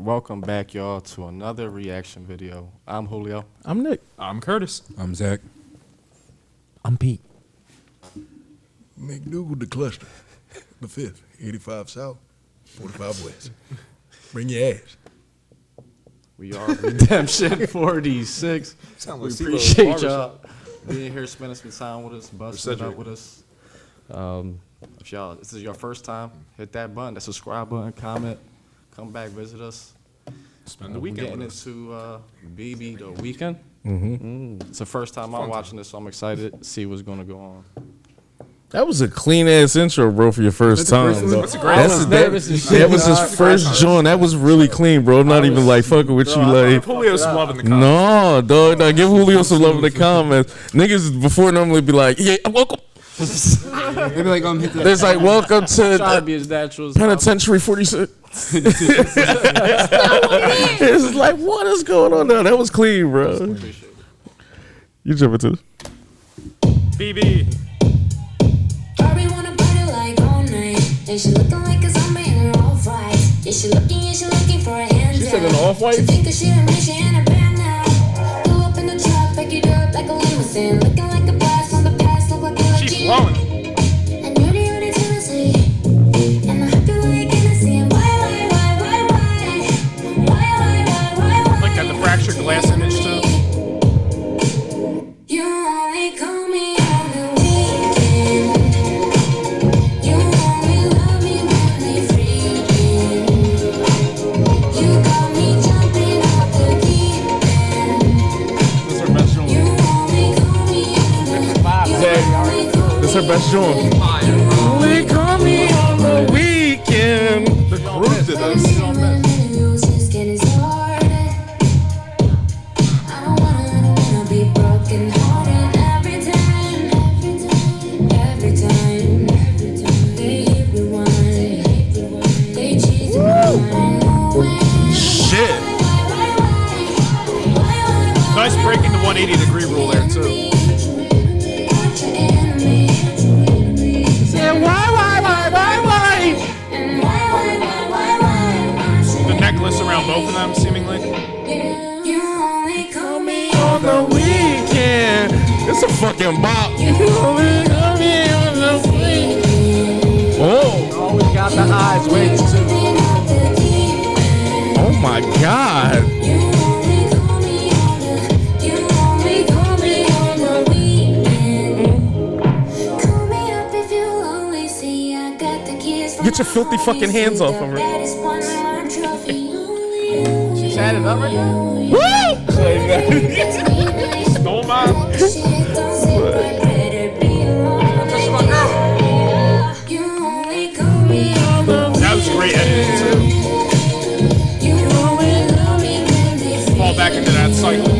Welcome back, y'all, to another reaction video. I'm Julio. I'm Nick. I'm Curtis. I'm Zach. I'm Pete. McDougal the cluster. The 5th, 85 South, 45 West. Bring your ass. We are Redemption 46. Sound We like appreciate y'all being here, spending some time with us, busting it up Cedric. with us. If y'all, this is your first time, hit that button, that subscribe button, comment, come back, visit us. Spend the We're weekend getting with us. into BIBI the weekend. It's the first time I'm Fun watching this, so I'm excited to see what's going to go on. That was a clean ass intro, bro, for your first time. Though. That's a great That's one. that was his first joint. That was really clean, bro. I'm not even like fucking with you, like. Julio's loving the comments. No, dog. Now give Julio some love in the comments. Niggas before normally be like, yeah, welcome. They be like, hit that. There's like, welcome Try to to be as natural as Penitentiary 46. It's like, what is going on now? That was clean, bro. Appreciate it. You jump into this. BB. Barbie wanna party like all night, and she looking like a zombie in her all white. Yeah, she looking for a hand. She said an off-white? She think that she done made she in a band now. Go up in the truck, pick it up like a limousine, looking like a blast from the past, look like a She's flowing. And you're the only Tennessee, and I hope you like Hennessy. And why? Like got the fractured glass image too. You only call me on the weekend. You only love me when we freaking. You got me jumping off the deep end. This her best joint. You only call me on the weekend. This her best joint. Only call me on the weekend. The groove to this. I don't wanna be broken hearted every time. They hit rewind, they cheat Shit. Nice breaking the 180-degree rule there too. Yeah, why? The necklace around both of them, seemingly. You only call me On the weekend. It's a fucking bop. You only call me on the weekend. Oh. Always got the eyes waiting too. Oh my God. Get your filthy fucking hands off of her. She's had it up right now? Stole mine. That was great editing too. Fall back into that cycle.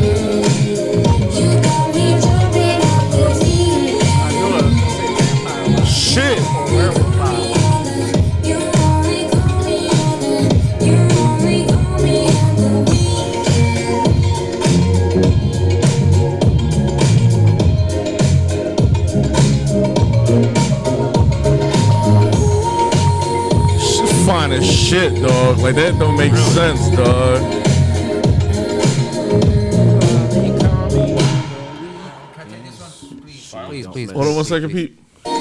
Shit. She's fine as shit, dog. Like, that don't make sense, dog. Please. Hold on 1 second, Pete. You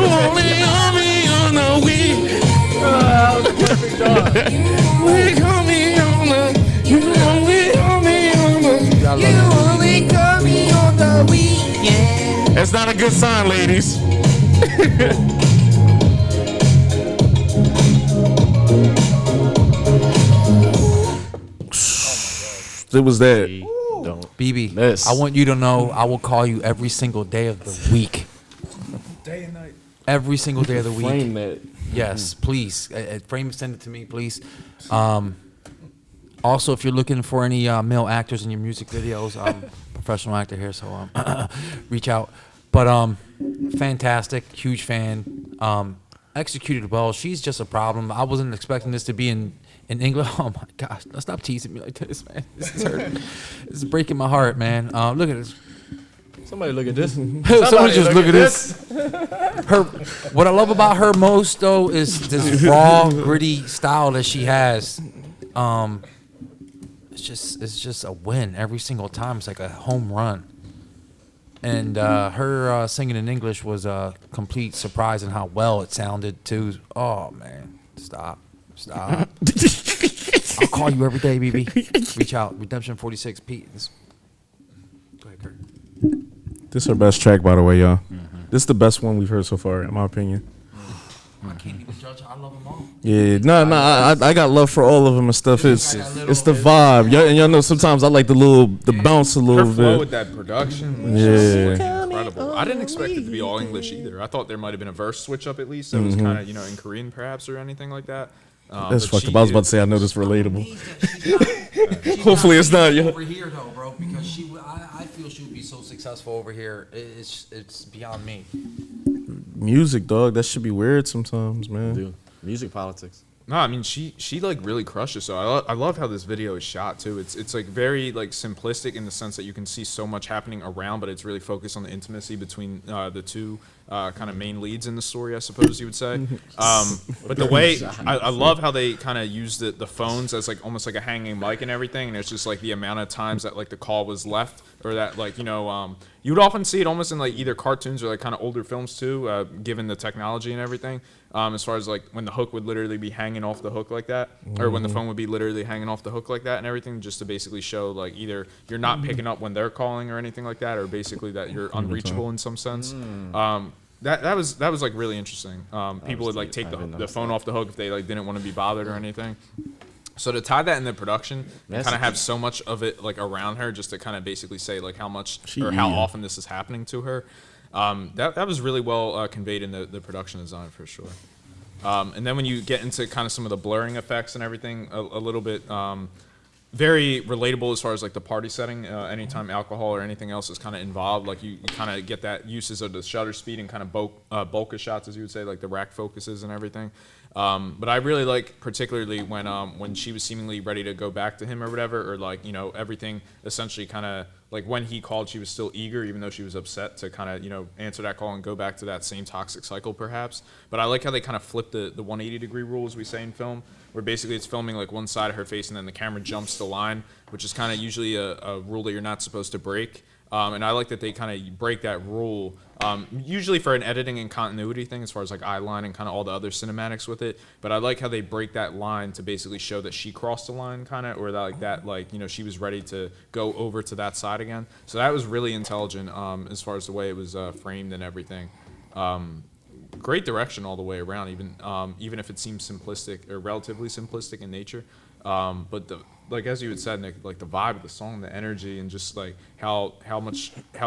only on me on the week. We call me on the. You only on me on the. You only call me on the weekend. That's not a good sign, ladies. It was that. Don't. BB, This. I want you to know I will call you every single day of the week. Day and night. Every single day of the week. Frame that. Yes, please. Frame, send it to me, please. Also, if you're looking for any male actors in your music videos, I'm a professional actor here, so reach out. But fantastic, huge fan. Executed well. She's just a problem. I wasn't expecting this to be in English. Oh my gosh! Stop teasing me like this, man. This is hurting. This is breaking my heart, man. Look at this. Somebody look at this. Somebody just look at this. Her, what I love about her most though is this raw, gritty style that she has. It's just a win every single time. It's like a home run. And her singing in English was a complete surprise in how well it sounded too. Oh man, stop. I'll call you every day, BB. Reach out. Redemption 46 Pete. Go ahead, Kurt. This is our best track, by the way, y'all. This is the best one we've heard so far, in my opinion. I can't even judge. I love them all. Yeah, I got love for all of them and stuff. It's the vibe. Y'all know sometimes I like the bounce a Her little flow bit. with that production was Yeah. just incredible. I didn't expect it to be all English either. I thought there might have been a verse switch up at least that was kind of in Korean perhaps or anything like that. That's but fucked up. I was about to say I know this relatable. Hopefully it's not, yeah. over here though, bro. Because I feel she would be so successful over here. It's beyond me. Music, dog. That should be weird sometimes, man. Dude, music politics. No, I mean she like really crushes. So I love how this video is shot too. It's like very like simplistic in the sense that you can see so much happening around, but it's really focused on the intimacy between the two kind of main leads in the story, I suppose you would say. But the way I love how they kind of use the phones as like almost like a hanging mic and everything, and it's just like the amount of times that like the call was left, or that like you would often see it almost in like either cartoons or like kind of older films too, given the technology and everything. As far as like when the hook would literally be hanging off the hook like that, or when the phone would be literally hanging off the hook like that and everything, just to basically show like either you're not picking up when they're calling or anything like that, or basically that you're unreachable in some sense. That was like really interesting. People would like take the phone off the hook if they like didn't want to be bothered or anything. So to tie that in the production and kind of have so much of it like around her, just to kind of basically say like how much or how often this is happening to her, that was really well conveyed in the production design for sure. And then when you get into kind of some of the blurring effects and everything, a little bit very relatable as far as like the party setting. Anytime alcohol or anything else is kind of involved, like you kind of get that uses of the shutter speed and kind of bokeh shots, as you would say, like the rack focuses and everything. But I really like particularly when she was seemingly ready to go back to him or whatever, or like everything essentially kind of like when he called, she was still eager, even though she was upset to kind of answer that call and go back to that same toxic cycle perhaps. But I like how they kind of flip the 180-degree rule, as we say in film, where basically it's filming like one side of her face and then the camera jumps the line, which is kind of usually a rule that you're not supposed to break. And I like that they kind of break that rule, usually for an editing and continuity thing, as far as like eye line and kind of all the other cinematics with it. But I like how they break that line to basically show that she crossed the line, kind of, or that she was ready to go over to that side again. So that was really intelligent as far as the way it was framed and everything. Great direction all the way around, even if it seems simplistic or relatively simplistic in nature. But like as you had said, Nick, like the vibe of the song, the energy, and just like how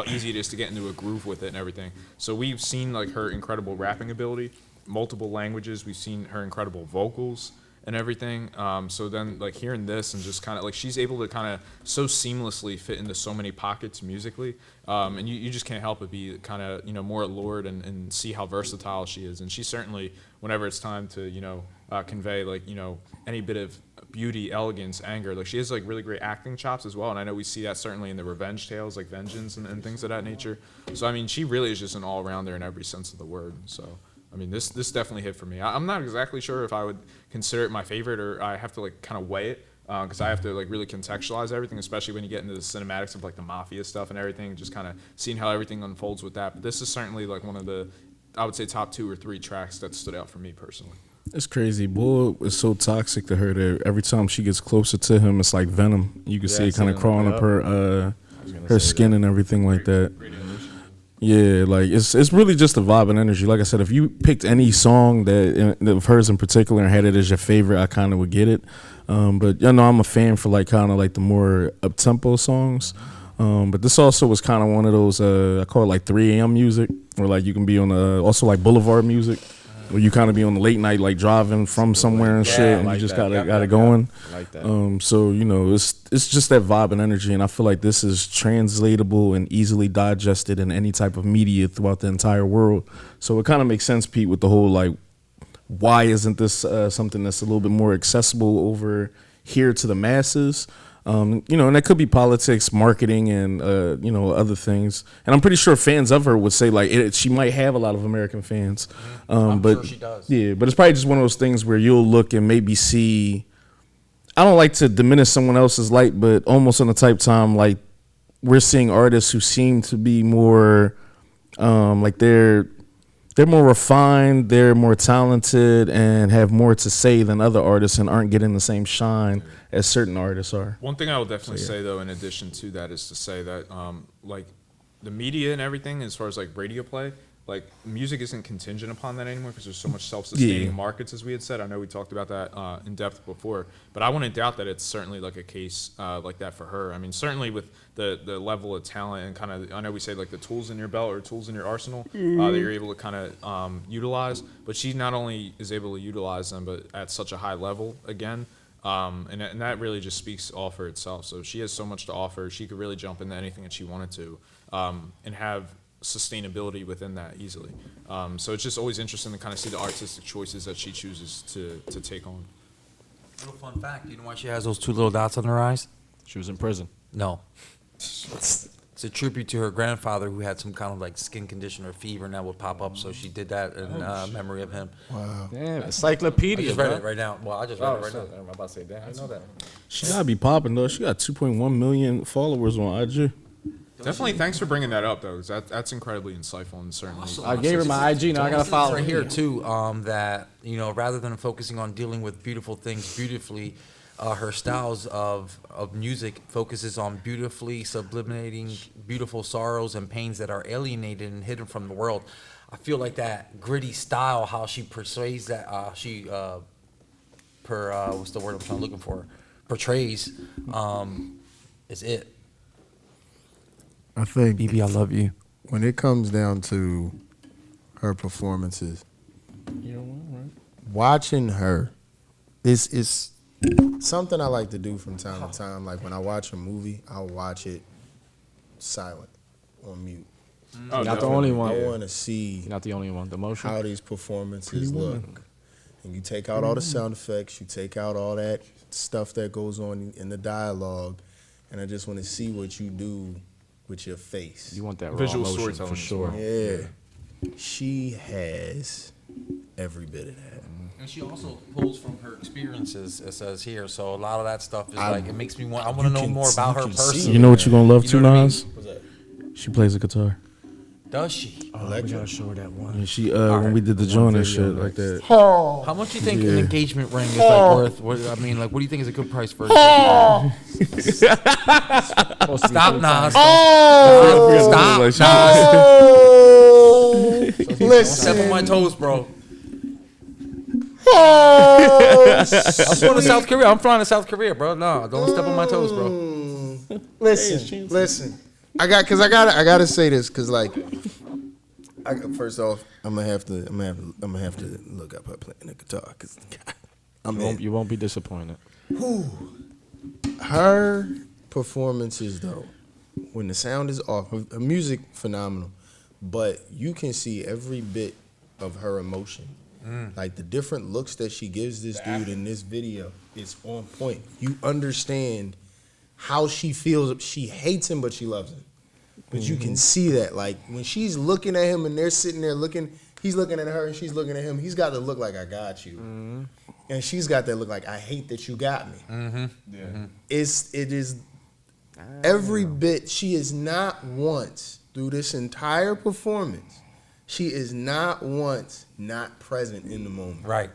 easy it is to get into a groove with it and everything. So we've seen like her incredible rapping ability, multiple languages. We've seen her incredible vocals and everything. So then like hearing this and just kind of like she's able to kind of so seamlessly fit into so many pockets musically. And you just can't help but be kind of more allured and see how versatile she is. And she certainly, whenever it's time to convey like any bit of beauty, elegance, anger, like she has like really great acting chops as well. And I know we see that certainly in the revenge tales like Vengeance and things of that nature. So I mean, she really is just an all-rounder in every sense of the word. So I mean, this definitely hit for me. I'm not exactly sure if I would consider it my favorite, or I have to like kind of weigh it, because I have to like really contextualize everything, especially when you get into the cinematics of like the mafia stuff and everything, just kind of seeing how everything unfolds with that. But this is certainly like one of the, I would say, top 2 or 3 tracks that stood out for me personally. It's crazy. Bull is so toxic to her that every time she gets closer to him, it's like venom. You can see it kind of crawling up her skin and everything like that. Yeah, like it's really just the vibe and energy. Like I said, if you picked any song that of hers in particular and had it as your favorite, I kind of would get it. But I'm a fan for like kind of like the more up tempo songs. But this also was kind of one of those I call it like 3 a.m. music, where like you can be on also like boulevard music, where you kind of be on the late night like driving from somewhere and shit, and like you just got it going. I like that. So it's just that vibe and energy, and I feel like this is translatable and easily digested in any type of media throughout the entire world. So it kind of makes sense, Pete, with the whole like, why isn't this something that's a little bit more accessible over here to the masses? You know, and that could be politics, marketing, and you know, other things. And I'm pretty sure fans of her would say like she might have a lot of American fans. I'm but sure she does. Yeah, but it's probably just one of those things where you'll look and maybe see. I don't like to diminish someone else's light, but almost on the type time like we're seeing artists who seem to be more like they're more refined, they're more talented, and have more to say than other artists, and aren't getting the same shine as certain artists are. One thing I will definitely say, though, in addition to that, is to say that, like, the media and everything, as far as, like, radio play, like, music isn't contingent upon that anymore because there's so much self-sustaining markets, as we had said. I know we talked about that in depth before, but I wouldn't doubt that it's certainly, like, a case like that for her. I mean, certainly with the level of talent and kind of, I know we say, like, the tools in your belt or tools in your arsenal that you're able to kind of utilize, but she not only is able to utilize them, but at such a high level, again, and that really just speaks all for itself. So she has so much to offer. She could really jump into anything that she wanted to, and have sustainability within that easily. So it's just always interesting to kind of see the artistic choices that she chooses to take on. Little fun fact, you know why she has those 2 little dots on her eyes? She was in prison. No. It's a tribute to her grandfather who had some kind of like skin condition or fever, and that would pop up. So she did that in memory of him. Wow. Damn, I encyclopedia. just read bro. it right now. Well, I just read it right shit. now. I'm about to say, damn, I know that. She gotta be popping though. She got 2.1 million followers on IG. Definitely, thanks for bringing that up, though, because that's incredibly insightful and certainly. I gave her my IG. Now I gotta follow right her here too. That you know, rather than focusing on dealing with beautiful things beautifully, her styles of music focuses on beautifully sublimating beautiful sorrows and pains that are alienated and hidden from the world. I feel like that gritty style, how she portrays that, what's the word I'm looking for? Portrays, is it. I think BB, I love you. when it comes down to her performances, watching her is something I like to do from time to time. Like when I watch a movie, I'll watch it silent, on mute. Oh, You're not the definitely. only one. I want to see You're not the only one. The motion. how these performances look. And you take out all the sound effects, you take out all that stuff that goes on in the dialogue, and I just want to see what you do with your face. You want that raw Visual emotion storytelling for as sure. well. Yeah. She has every bit of that. And she also pulls from her experiences, it says here. So a lot of that stuff is like, it makes me want, I want to know more about her personally. You know what you're gonna love You too, know what I mean? Nas? She plays the guitar. Does she? Oh, we gotta show her that one. And she when we did the joint and shit like that. How much do you think an engagement ring is like worth? What, I mean, like, what do you think is a good price for it? Stop, Nas. Stop, Nas. Don't step on my toes, bro. I'm going to South Korea. I'm flying to South Korea, bro. No, don't step on my toes, bro. Listen. I gotta say this because first off, I'm gonna have to look up her playing the guitar because You won't be disappointed. her performances though, when the sound is off, her music phenomenal, but you can see every bit of her emotion. Like the different looks that she gives this dude in this video is on point. You understand how she feels. She hates him, but she loves him. But you can see that, like when she's looking at him and they're sitting there looking, he's looking at her and she's looking at him. He's got the look like I got you, and she's got that look like I hate that you got me. It is every bit. She is not once through this entire performance. She is not once not present in the moment. Right.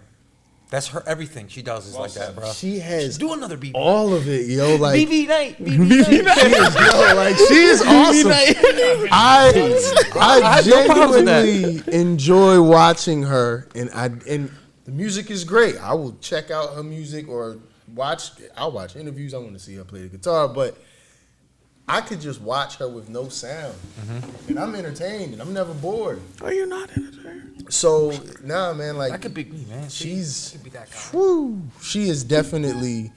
That's her, everything she does is like that, bro. She has Do another BB. all of it, yo. Like BB night. BB night. she is, yo, like she is awesome. I have no problems with that. genuinely enjoy watching her, and the music is great. I will check out her music or I'll watch interviews. I want to see her play the guitar, but I could just watch her with no sound, and I'm entertained, and I'm never bored. Oh, you're not entertained. So nah, man, like That could be me, man. she's, could be that guy. whew, she is definitely,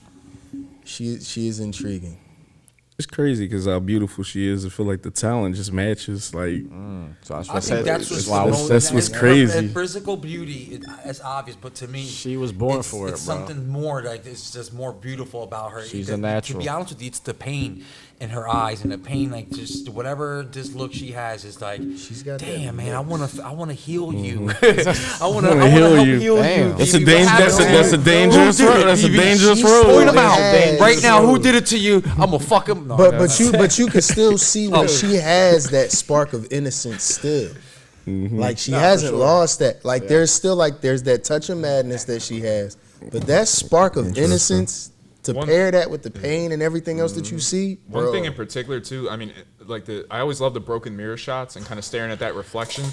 she is intriguing. It's crazy because how beautiful she is. I feel like the talent just matches. Like, So I think that's what's crazy. Physical beauty is obvious, but to me, she was born for it, it's bro. something more. Like it's just more beautiful about her. She's a natural. To be honest with you, it's the pain in her eyes and the pain, like just whatever this look she has is like. She's got damn, that man, I wanna heal you. Mm-hmm. I wanna help heal you. That's a BB. dangerous. That's a dangerous Who did road. it, That's a BB? dangerous Point road. him out Yes. right now. Who did it to you? I'm gonna fuck him. No, But you can still see where she has that spark of innocence still. Like she hasn't lost that. Like there's still there's that touch of madness that she has, but that spark of innocence to pair that with the pain and everything else that you see. One bro. thing in particular too, I mean, like I always love the broken mirror shots and kind of staring at that reflection.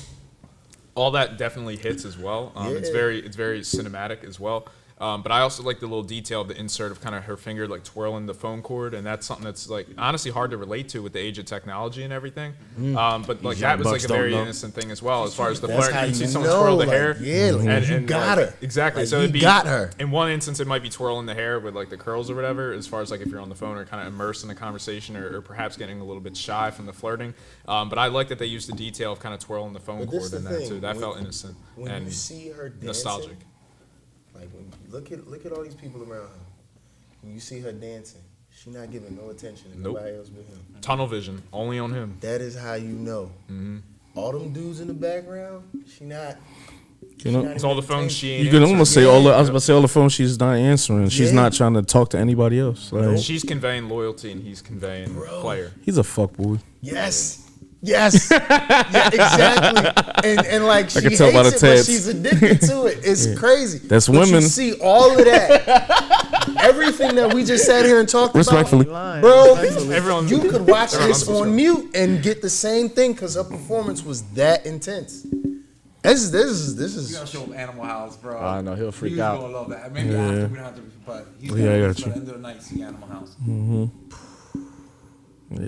All that definitely hits as well. It's very cinematic as well. But I also like the little detail of the insert of kind of her finger like twirling the phone cord, and that's something that's like honestly hard to relate to with the age of technology and everything. But like that was like a very innocent thing as well, as far as the That's flirt. how You see you someone know, twirl the like, hair, yeah, like, you got her. exactly. Like, So you it'd be got her. In one instance, it might be twirling the hair with like the curls or whatever, as far as like if you're on the phone or kind of immersed in a conversation or perhaps getting a little bit shy from the flirting. But I like that they used the detail of kind of twirling the phone But this cord the in that thing, too. That when- felt innocent when and you see her dancing, nostalgic. like when you look at all these people around her. When you see her dancing, she not giving no attention to Nope. nobody else but him. Tunnel vision, only on him. That is how you know. All them dudes in the background, she not. You know, It's all the phones she ain't you can almost say Yeah. I was about to say all the phones she's not answering. She's Yeah. not trying to talk to anybody else. Like, She's conveying loyalty and he's conveying player. he's a fuckboy. Yes. Yes. Yeah, exactly. And like she can hates tell by the it, but tats. she's addicted to it. It's crazy. That's But women. You see all of that. Everything that we just sat here and talked Respectfully. about. Bro, Everyone- you could watch everyone's this on mute and get the same thing because her performance was that intense. This You is gotta show him Animal House, bro. I know, he'll freak He's out. gonna love that. Maybe after we don't have to, but he's Yeah, I gonna got by you. the end of the night see Animal House. Yeah,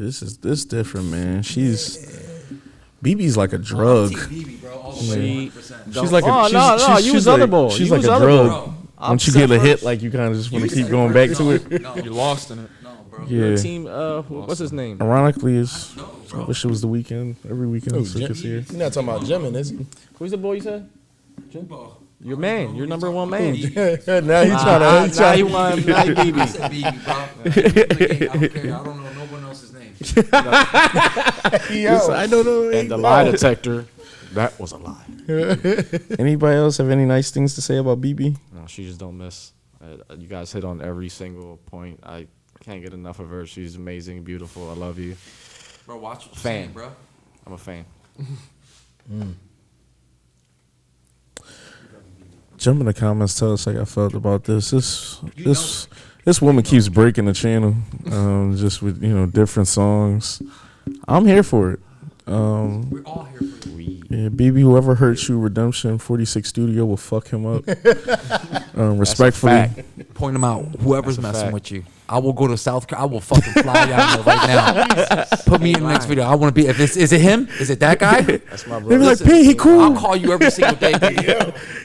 this different, man. BB's like a drug. BB, bro, all the way 100%. She's like Oh, she's, no, she's, you she's was like, otherable. she's You like was a otherable. drug. Bro. Once you get a hit, like you kind of just want to keep going back to it. No, You're lost in it. no, bro. Yeah. Team, what's his name? Ironically, is No, I bro. wish it was the weekend. Every weekend, so you could see her. You're not talking about Jimin, is he? Who's the boy you said? Bro. Your man. Your number one man. now you trying to. Now you want now you I BB. said BB, bro. I don't care. I don't know no one else's name. I don't know. And the lie detector, that was a lie. Anybody else have any nice things to say about BB? No, she just don't miss. You guys hit on every single point. I can't get enough of her. She's amazing, beautiful. I love you. Bro, watch what you're Fan. saying, bro. I'm a fan. Jump in the comments. Tell us how y'all felt about this. This woman keeps breaking the channel, just with different songs. I'm here for it. We're all here for you. Yeah, BB, whoever hurts you, Redemption 46 Studio will fuck him up. Respectfully, Point them out. Whoever's That's a messing fact. with you. I will go to South Carolina. I will fucking fly down there right now. Put me in the next video. I want to be. If this is it him? Is it that guy? That's my they brother. be like, P, he cool. I'll call you every single day.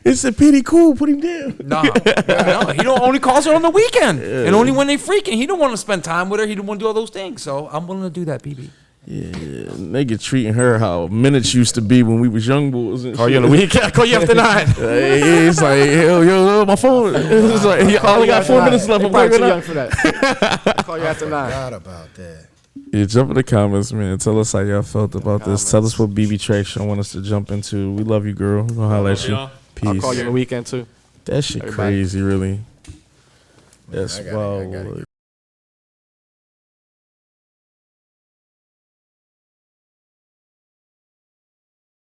It's a P, he cool. Put him down. No, he don't only calls her on the weekend, and only when they freaking. He don't want to spend time with her. He don't want to do all those things. So I'm willing to do that, BB. Yeah, nigga treating her how minutes used to be when we was young boys. And Call you on the weekend. Call you after 9. It's like, yo, my phone. It's like, I only got 4 minutes left. I'm I'm probably too plugging young up. for that. Call you after 9. Forgot about that. Yeah, jump in the comments, man. Tell us how y'all felt about this. Tell us what BB tracks y'all want us to jump into. We love you, girl. We're gonna holler at you. y'all. Peace. I'll call you on the weekend too. That shit Everybody. crazy, really. That's I got it, I got it. wild.